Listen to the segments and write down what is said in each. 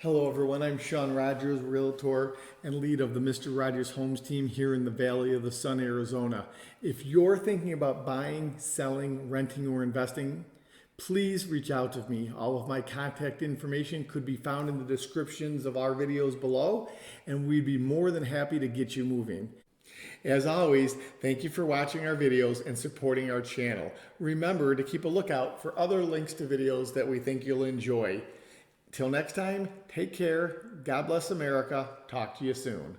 Hello everyone, I'm Sean Rogers, Realtor and lead of the Mr. Rogers Homes team here in the Valley of the Sun, Arizona. If you're thinking about buying, selling, renting, or investing, please reach out to me. All of my contact information could be found in the descriptions of our videos below, and we'd be more than happy to get you moving. As always, thank you for watching our videos and supporting our channel. Remember to keep a lookout for other links to videos that we think you'll enjoy. Till next time, take care. God bless America. Talk to you soon.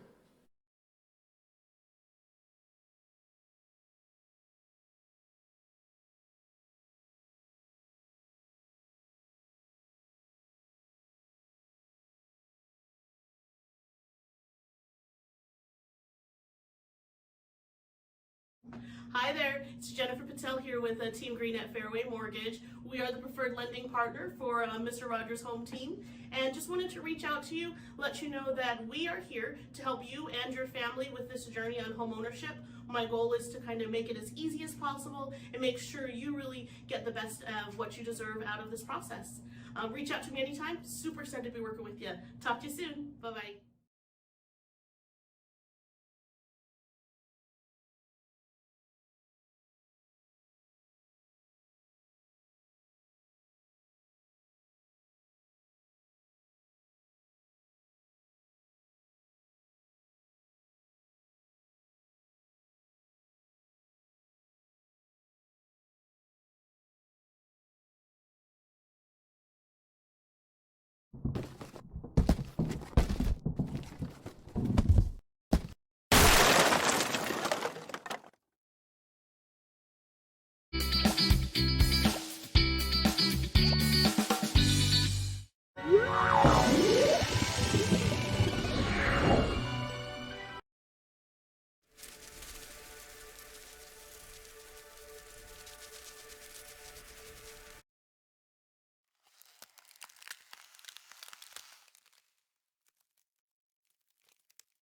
Hi there, it's Jennifer Patel here with Team Green at Fairway Mortgage. We are the preferred lending partner for Mr. Rogers Home Team, and just wanted to reach out to you, let you know that we are here to help you and your family with this journey on home ownership. My goal is to kind of make it as easy as possible and make sure you really get the best of what you deserve out of this process. Reach out to me anytime. Super excited to be working with you. Talk to you soon. Bye-bye.